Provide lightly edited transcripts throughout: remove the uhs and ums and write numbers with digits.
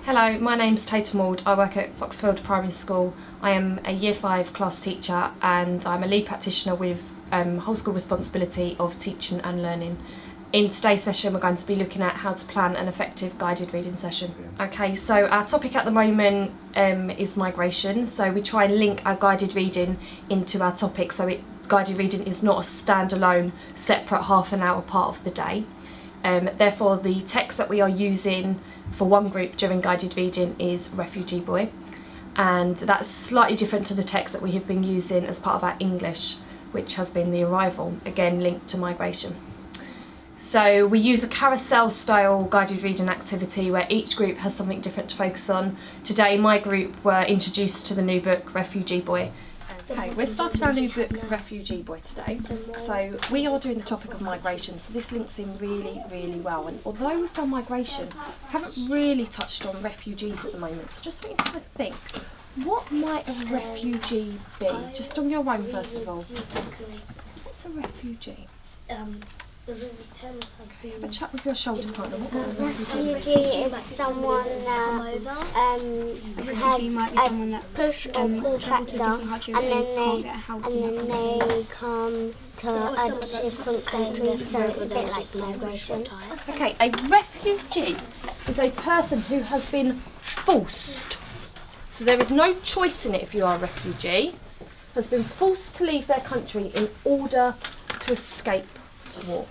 Hello, my name's Tatum Ward. I work at Foxfield Primary School. I am a Year 5 class teacher and I'm a lead practitioner with whole school responsibility of teaching and learning. In today's session we're going to be looking at how to plan an effective guided reading session. Okay, so our topic at the moment is migration. So we try and link our guided reading into our topic so guided reading is not a standalone separate half an hour part of the day. Therefore the text that we are using for one group during guided reading is Refugee Boy, and that's slightly different to the text that we have been using as part of our English, which has been The Arrival, again linked to migration. So we use a carousel style guided reading activity where each group has something different to focus on. Today my group were introduced to the new book Refugee Boy. Okay, we're starting our new book Refugee Boy today. So we are doing the topic of migration, so this links in really well. And although we've done migration, we haven't really touched on refugees at the moment. So just want you to have a think, what might a refugee be? Just on your own first of all. What's a refugee? Have a chat with your shoulder partner. Refugee is someone that has a push or pull factor and then they come to a different country, so it's a bit like migration. Okay, a refugee is a person who has been forced. So there is no choice in it if you are a refugee. Has been forced to leave their country in order to escape war.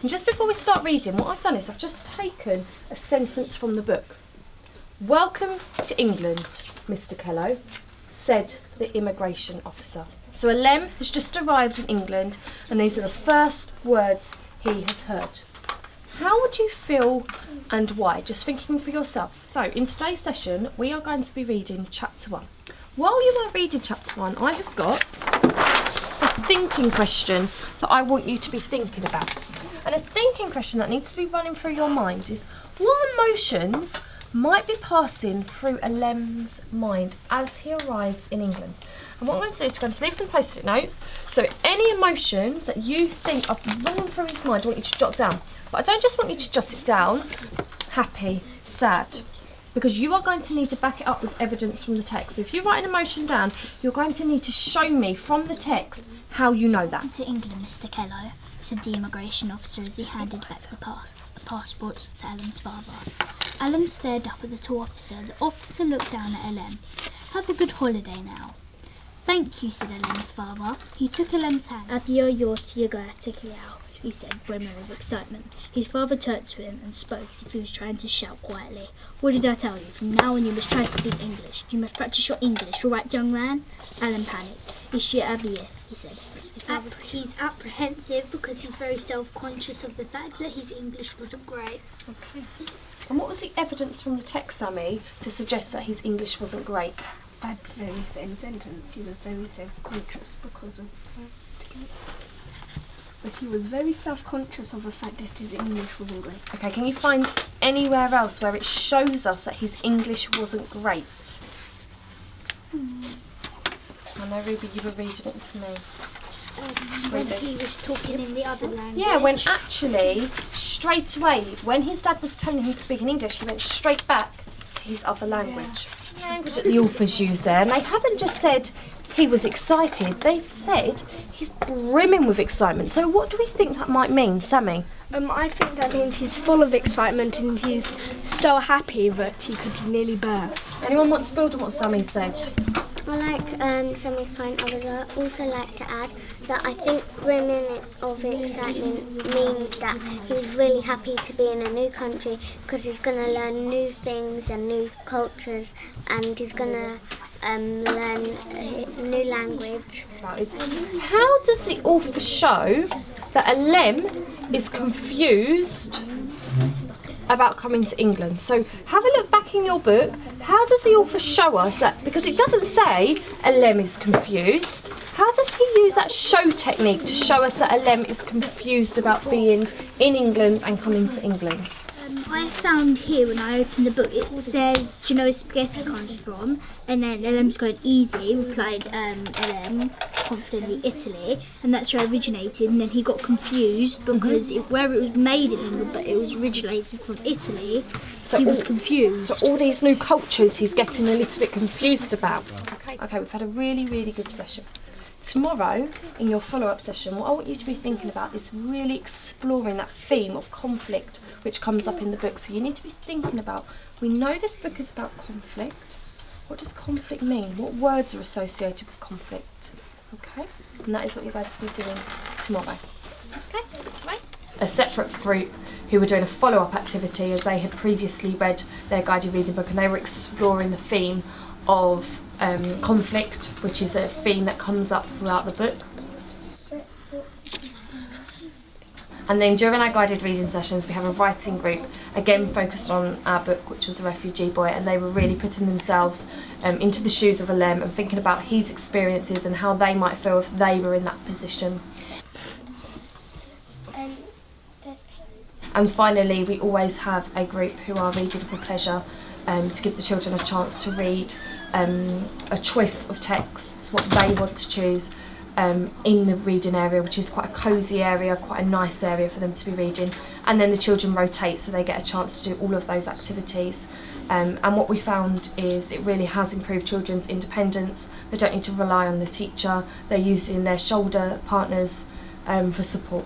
And just before we start reading, what I've done is I've just taken a sentence from the book. "Welcome to England, Mr. Kello," said the immigration officer. So Alem has just arrived in England and these are the first words he has heard. How would you feel and why? Just thinking for yourself. So in today's session we are going to be reading chapter 1. While you are reading chapter 1, I have got a thinking question that I want you to be thinking about. And a thinking question that needs to be running through your mind is, what emotions might be passing through Alem's mind as he arrives in England? And what I'm going to do is I'm going to leave some post-it notes, so any emotions that you think are running through his mind I want you to jot down. But I don't just want you to jot it down, happy, sad, because you are going to need to back it up with evidence from the text. So if you write an emotion down, you're going to need to show me from the text how you know that. "To England, Mr. Kello," said the immigration officer as he handed back the passports to Alem's father. Alem stared up at the tall officer. The officer looked down at Alem. "Have a good holiday now." "Thank you," said Alem's father. He took Alem's hand. Abia Yortiga Tikiao, he said, brimming with excitement. His father turned to him and spoke as if he was trying to shout quietly. "What did I tell you? From now on you must try to speak English. You must practice your English, all right, young man?" Alem panicked. "Ishi Abia," he said. He's apprehensive because he's very self-conscious of the fact that his English wasn't great. Okay. And what was the evidence from the text, Sammy, to suggest that his English wasn't great? That very same sentence, he was very self-conscious because of... But he was very self-conscious of the fact that his English wasn't great. Okay, can you find anywhere else where it shows us that his English wasn't great? I know, Ruby, you were reading it to me. When he was talking in the other language. Yeah, when actually, straight away, when his dad was telling him to speak in English, he went straight back to his other language. The language that the authors used there, and they haven't just said he was excited, they've said he's brimming with excitement. So what do we think that might mean, Sammy? I think that means he's full of excitement and he's so happy that he could nearly burst. Anyone want to build on what Sammy said? I like Sammy's point. I would also like to add that I think brimming of excitement means that he's really happy to be in a new country because he's going to learn new things and new cultures and he's going to learn a new language. How does the author show that Alem is confused about coming to England? So have a look back in your book. How does the author show us that? Because it doesn't say Alem is confused. How does he use that show technique to show us that Alem is confused about being in England and coming to England? I found here when I opened the book, it says, do you know where spaghetti comes from? And then LM's going, easy, replied LM, confidently, Italy. And that's where it originated. And then he got confused because where it was made in England, but it was originated from Italy, so he was confused. So all these new cultures he's getting a little bit confused about. Okay, we've had a really, really good session. Tomorrow, in your follow-up session, what I want you to be thinking about is really exploring that theme of conflict which comes up in the book. So you need to be thinking about, we know this book is about conflict. What does conflict mean? What words are associated with conflict? Okay, and that is what you're going to be doing tomorrow. Okay, that's right. A separate group who were doing a follow-up activity as they had previously read their guided reading book, and they were exploring the theme of conflict, which is a theme that comes up throughout the book. And then during our guided reading sessions we have a writing group, again focused on our book, which was The Refugee Boy, and they were really putting themselves into the shoes of Alem and thinking about his experiences and how they might feel if they were in that position. And finally, we always have a group who are reading for pleasure, to give the children a chance to read a choice of texts, what they want to choose in the reading area, which is quite a cosy area, quite a nice area for them to be reading. And then the children rotate, so they get a chance to do all of those activities. And what we found is it really has improved children's independence. They don't need to rely on the teacher. They're using their shoulder partners for support.